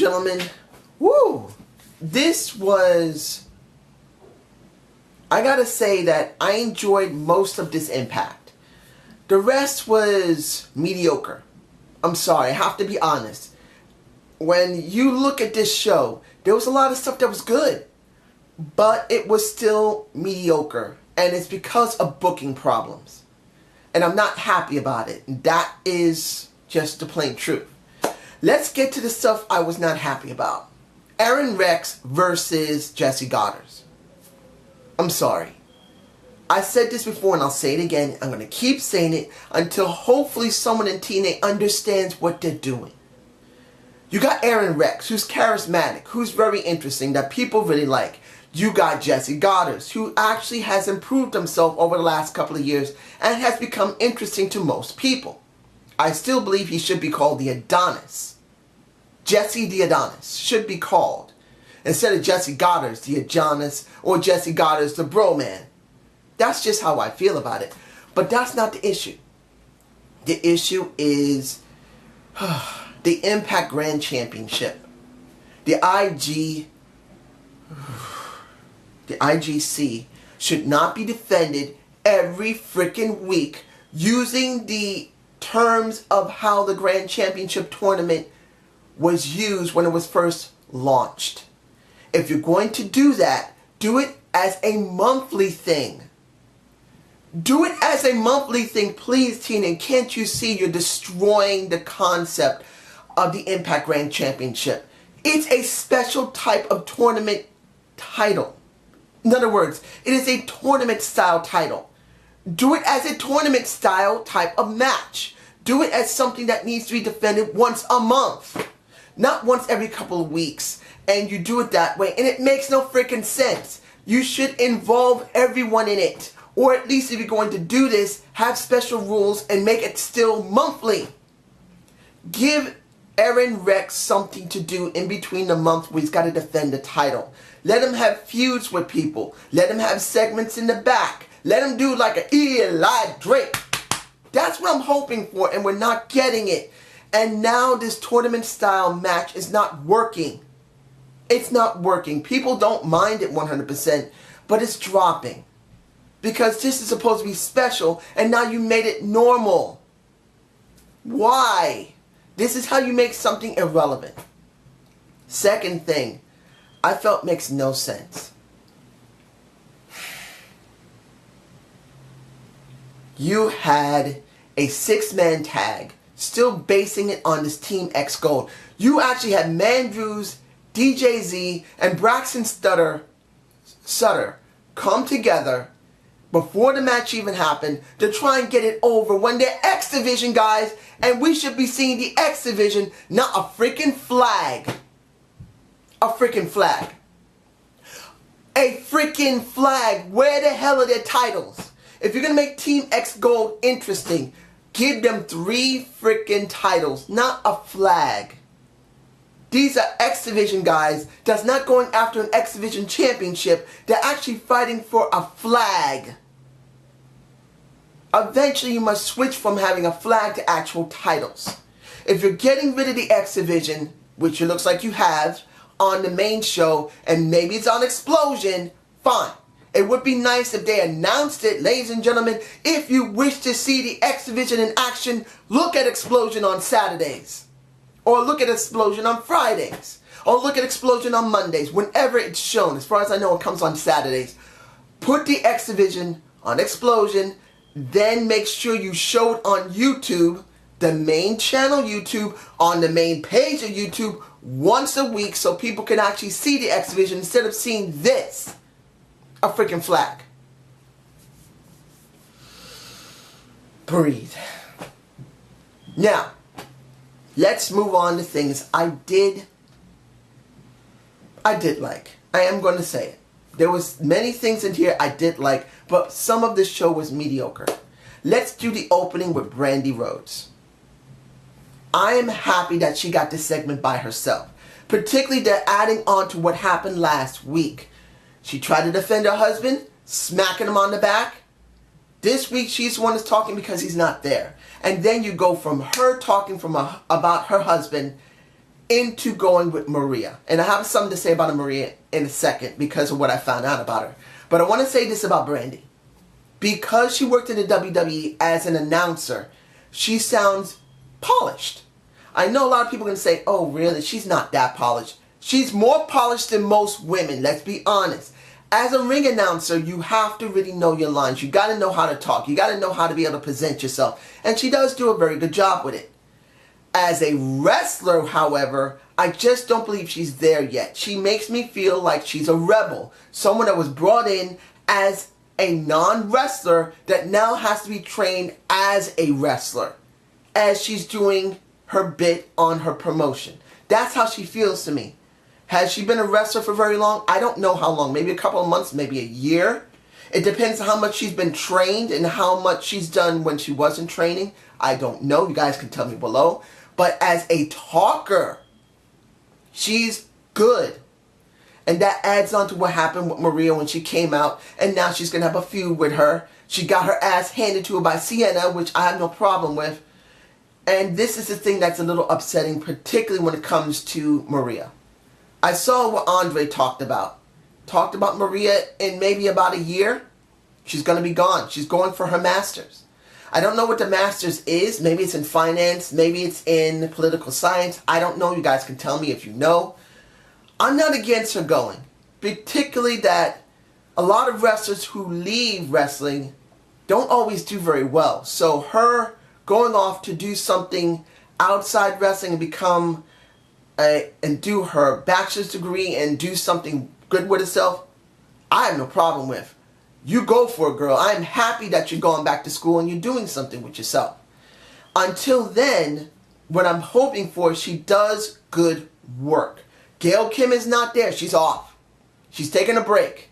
gentlemen, woo, this was, I gotta say that I enjoyed most of this Impact. The rest was mediocre. I'm sorry, I have to be honest. When you look at this show, there was a lot of stuff that was good, but it was still mediocre, and it's because of booking problems. And I'm not happy about it. That is just the plain truth. Let's get to the stuff I was not happy about. Aaron Rex versus Jesse Goddard. I'm sorry. I said this before and I'll say it again. I'm going to keep saying it until hopefully someone in TNA understands what they're doing. You got Aaron Rex, who's charismatic, who's very interesting, that people really like. You got Jesse Goddard, who actually has improved himself over the last couple of years and has become interesting to most people. I still believe he should be called the Adonis. Jesse the Adonis should be called. Instead of Jesse Goddard the Adonis or Jesse Goddard the Bro Man. That's just how I feel about it. But that's not the issue. The issue is the Impact Grand Championship. The IGC should not be defended every freaking week using the terms of how the Grand Championship tournament was used when it was first launched. If you're going to do that, do it as a monthly thing. Do it as a monthly thing, please, Tina. Can't you see you're destroying the concept of the Impact Grand Championship? It's a special type of tournament title. In other words, it is a tournament style title. Do it as a tournament style type of match. Do it as something that needs to be defended once a month. Not once every couple of weeks. And you do it that way. And it makes no freaking sense. You should involve everyone in it. Or at least if you're going to do this, have special rules and make it still monthly. Give Aaron Rex something to do in between the month where he's got to defend the title. Let him have feuds with people. Let him have segments in the back. Let him do like an Eli Drake. That's what I'm hoping for, and we're not getting it. And now this tournament style match is not working. It's not working. People don't mind it 100%, but it's dropping. Because this is supposed to be special, and now you made it normal. Why? This is how you make something irrelevant. Second thing, I felt makes no sense. You had a 6-man tag, still basing it on this Team X Gold. You actually had Mandrews, DJ Z, and Braxton Sutter come together before the match even happened to try and get it over when they're X Division guys, and we should be seeing the X Division, not a freaking flag. A freaking flag. A freaking flag. Where the hell are their titles? If you're going to make Team X Gold interesting, give them 3 freaking titles, not a flag. These are X Division guys that's not going after an X Division championship. They're actually fighting for a flag. Eventually you must switch from having a flag to actual titles. If you're getting rid of the X Division, which it looks like you have, on the main show, and maybe it's on Explosion, fine. It would be nice if they announced it, ladies and gentlemen. If you wish to see the X Division in action, look at Explosion on Saturdays. Or look at Explosion on Fridays. Or look at Explosion on Mondays. Whenever it's shown. As far as I know, it comes on Saturdays. Put the X Division on Explosion. Then make sure you show it on YouTube, the main channel YouTube, on the main page of YouTube once a week so people can actually see the X Division instead of seeing this. A freaking flag. Breathe. Now, let's move on to things I did like. I am going to say it. There was many things in here I did like, but some of this show was mediocre. Let's do the opening with Brandy Rhodes. I am happy that she got this segment by herself. Particularly they're adding on to what happened last week. She tried to defend her husband, smacking him on the back. This week she's the one that's talking because he's not there. And then you go from her talking about her husband into going with Maria. And I have something to say about Maria in a second because of what I found out about her. But I want to say this about Brandy. Because she worked in the WWE as an announcer, she sounds polished. I know a lot of people are going to say, oh, really? She's not that polished. She's more polished than most women, let's be honest. As a ring announcer, you have to really know your lines. You got to know how to talk. You got to know how to be able to present yourself. And she does do a very good job with it. As a wrestler, however, I just don't believe she's there yet. She makes me feel like she's a rebel. Someone that was brought in as a non-wrestler that now has to be trained as a wrestler as she's doing her bit on her promotion. That's how she feels to me. Has she been a wrestler for very long? I don't know how long. Maybe a couple of months, maybe a year. It depends on how much she's been trained and how much she's done when she wasn't training. I don't know. You guys can tell me below. But as a talker, she's good. And that adds on to what happened with Maria when she came out. And now she's going to have a feud with her. She got her ass handed to her by Sienna, which I have no problem with. And this is the thing that's a little upsetting, particularly when it comes to Maria. I saw what Andre talked about. Talked about Maria in maybe about a year. She's going to be gone. She's going for her master's. I don't know what the master's is. Maybe it's in finance. Maybe it's in political science. I don't know. You guys can tell me if you know. I'm not against her going. Particularly that a lot of wrestlers who leave wrestling don't always do very well. So her going off to do something outside wrestling and become and do her bachelor's degree and do something good with herself, I have no problem with. You go for it, girl. I'm happy that you're going back to school and you're doing something with yourself. Until then, what I'm hoping for is she does good work. Gail Kim is not there. She's off. She's taking a break.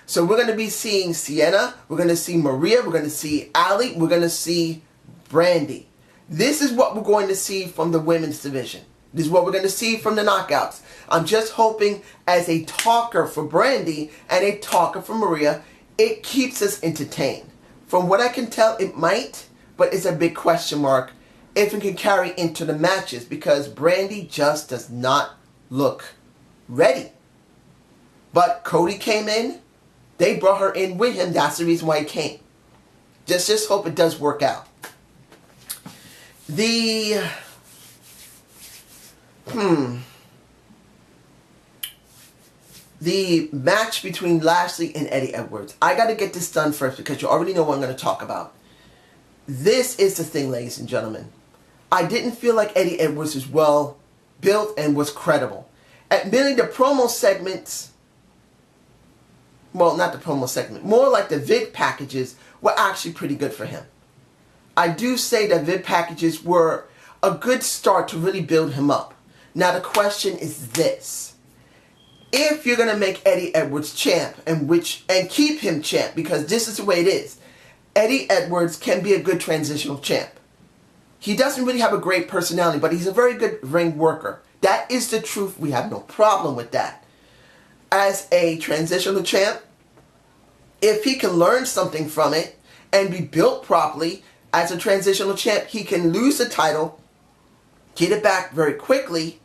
So we're going to be seeing Sienna. We're going to see Maria. We're going to see Ali. We're going to see Brandy. This is what we're going to see from the women's division. This is what we're going to see from the knockouts. I'm just hoping as a talker for Brandy and a talker for Maria, it keeps us entertained. From what I can tell, it might, but it's a big question mark if it can carry into the matches because Brandy just does not look ready. But Cody came in. They brought her in with him. That's the reason why he came. Just hope it does work out. The match between Lashley and Eddie Edwards. I got to get this done first because you already know what I'm going to talk about. This is the thing, ladies and gentlemen. I didn't feel like Eddie Edwards was well built and was credible. Admittedly, the promo segments, well, not the promo segment, more like the vid packages were actually pretty good for him. I do say that vid packages were a good start to really build him up. Now the question is this. If you're going to make Eddie Edwards champ and keep him champ, because this is the way it is, Eddie Edwards can be a good transitional champ. He doesn't really have a great personality, but he's a very good ring worker. That is the truth. We have no problem with that. As a transitional champ, if he can learn something from it and be built properly as a transitional champ, he can lose the title, get it back very quickly,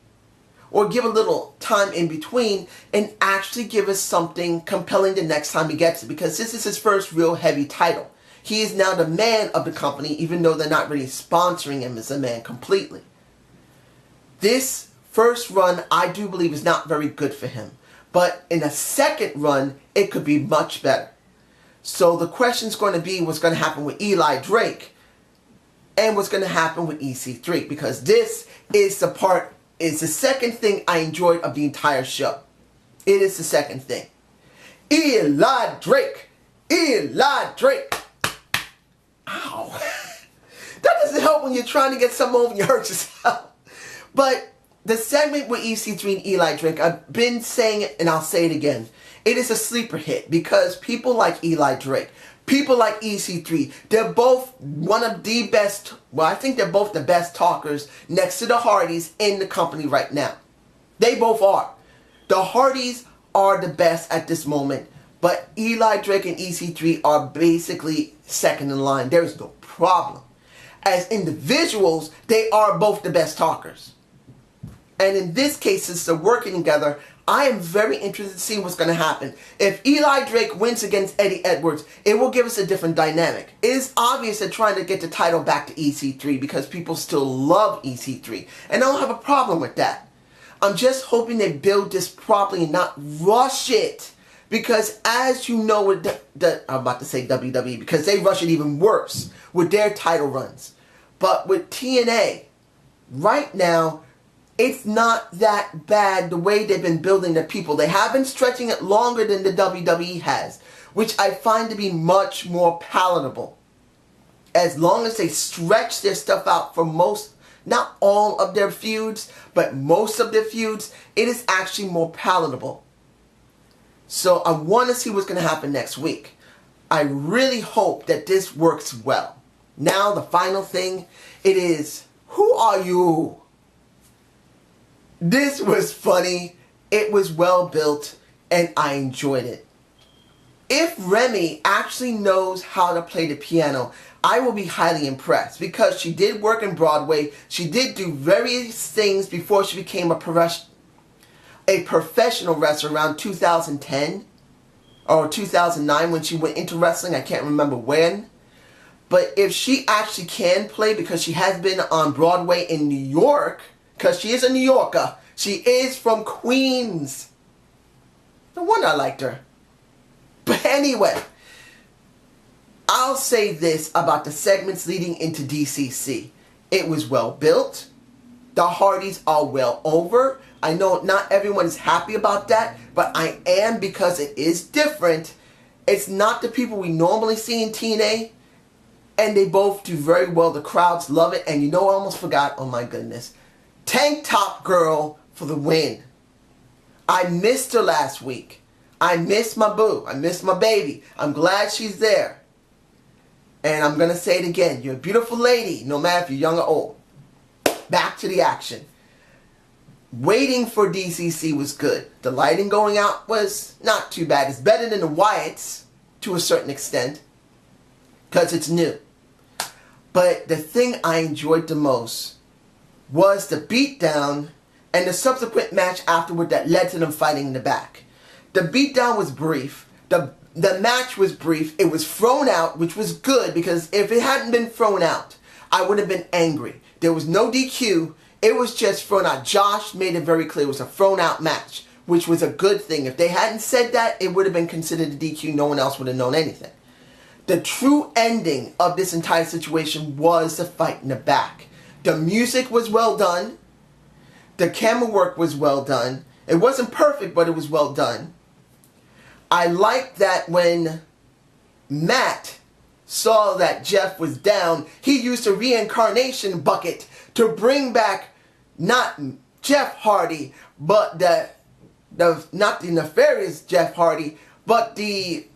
or give a little time in between and actually give us something compelling the next time he gets it. Because this is his first real heavy title. He is now the man of the company, even though they're not really sponsoring him as a man completely. This first run, I do believe, is not very good for him. But in a second run, it could be much better. So the question is going to be what's going to happen with Eli Drake and what's going to happen with EC3. Because this is the second thing I enjoyed of the entire show. It is the second thing. Eli Drake. Eli Drake. Ow. That doesn't help when you're trying to get something over and you hurt yourself. But the segment with EC3 and Eli Drake, I've been saying it and I'll say it again. It is a sleeper hit because people like Eli Drake, people like EC3, they're both one of the best, well, I think they're both the best talkers next to the Hardys in the company right now. They both are. The Hardys are the best at this moment, but Eli Drake and EC3 are basically second in line. There is no problem. As individuals, they are both the best talkers. And in this case, since they're working together, I am very interested to see what's going to happen. If Eli Drake wins against Eddie Edwards, it will give us a different dynamic. It is obvious they're trying to get the title back to EC3 because people still love EC3. And I don't have a problem with that. I'm just hoping they build this properly and not rush it. Because as you know with I'm about to say WWE, because they rush it even worse with their title runs. But with TNA, right now, it's not that bad the way they've been building their people. They have been stretching it longer than the WWE has, which I find to be much more palatable. As long as they stretch their stuff out for most, not all of their feuds, but most of their feuds, it is actually more palatable. So I want to see what's going to happen next week. I really hope that this works well. Now the final thing, it is, who are you? This was funny, it was well built, and I enjoyed it. If Remy actually knows how to play the piano, I will be highly impressed because she did work in Broadway. She did do various things before she became a professional wrestler around 2010 or 2009 when she went into wrestling. I can't remember when. But if she actually can play, because she has been on Broadway in New York, because she is a New Yorker. She is from Queens. No wonder I liked her. But anyway, I'll say this about the segments leading into DCC. It was well built. The Hardys are well over. I know not everyone is happy about that, but I am because it is different. It's not the people we normally see in TNA. And they both do very well. The crowds love it. And you know, I almost forgot. Oh my goodness. Tank Top Girl for the win. I missed her last week. I missed my boo. I missed my baby. I'm glad she's there. And I'm going to say it again. You're a beautiful lady, no matter if you're young or old. Back to the action. Waiting for DCC was good. The lighting going out was not too bad. It's better than the Wyatts to a certain extent because it's new. But the thing I enjoyed the most was the beatdown and the subsequent match afterward that led to them fighting in the back. The beatdown was brief. The match was brief. It was thrown out, which was good because if it hadn't been thrown out, I would have been angry. There was no DQ. It was just thrown out. Josh made it very clear it was a thrown out match, which was a good thing. If they hadn't said that, it would have been considered a DQ. No one else would have known anything. The true ending of this entire situation was the fight in the back. The music was well done. The camera work was well done. It wasn't perfect, but it was well done. I liked that when Matt saw that Jeff was down, he used a reincarnation bucket to bring back not Jeff Hardy, but not the nefarious Jeff Hardy, but the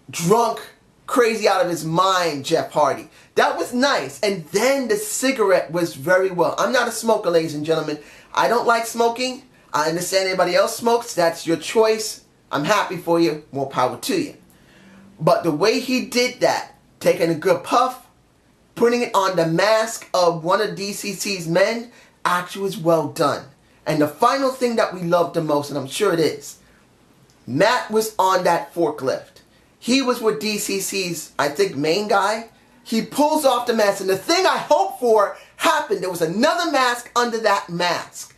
drunk, crazy out of his mind Jeff Hardy. That was nice. And then the cigarette was very well. I'm not a smoker, ladies and gentlemen. I don't like smoking. I understand anybody else smokes. That's your choice. I'm happy for you. More power to you. But the way he did that, taking a good puff, putting it on the mask of one of DCC's men, actually was well done. And the final thing that we loved the most, and I'm sure it is, Matt was on that forklift. He was with DCC's, I think, main guy. He pulls off the mask, and the thing I hoped for happened. There was another mask under that mask.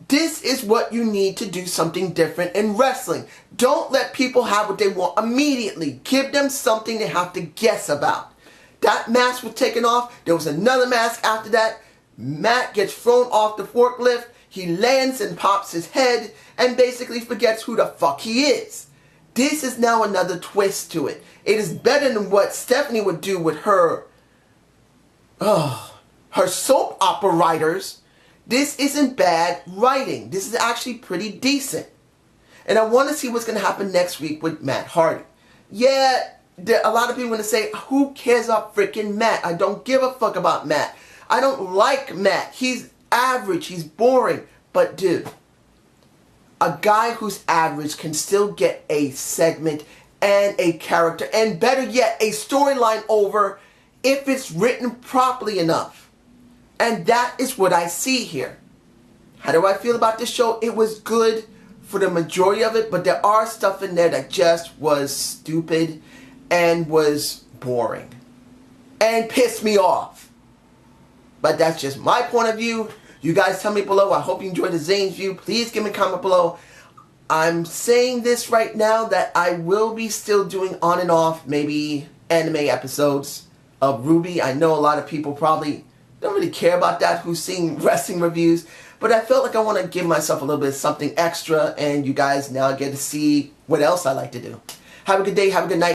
This is what you need to do something different in wrestling. Don't let people have what they want immediately. Give them something they have to guess about. That mask was taken off. There was another mask after that. Matt gets thrown off the forklift. He lands and pops his head and basically forgets who the fuck he is. This is now another twist to it. It is better than what Stephanie would do with her soap opera writers. This isn't bad writing. This is actually pretty decent. And I want to see what's going to happen next week with Matt Hardy. Yeah, a lot of people are going to say, who cares about freaking Matt? I don't give a fuck about Matt. I don't like Matt. He's average. He's boring. But dude, a guy who's average can still get a segment and a character, and better yet, a storyline over if it's written properly enough. And that is what I see here. How do I feel about this show? It was good for the majority of it, but there are stuff in there that just was stupid and was boring and pissed me off. But that's just my point of view. You guys tell me below. I hope you enjoyed the Zane's view. Please give me a comment below. I'm saying this right now that I will be still doing on and off maybe anime episodes of RWBY. I know a lot of people probably don't really care about that who's seeing wrestling reviews, but I felt like I want to give myself a little bit of something extra, and you guys now get to see what else I like to do. Have a good day, have a good night.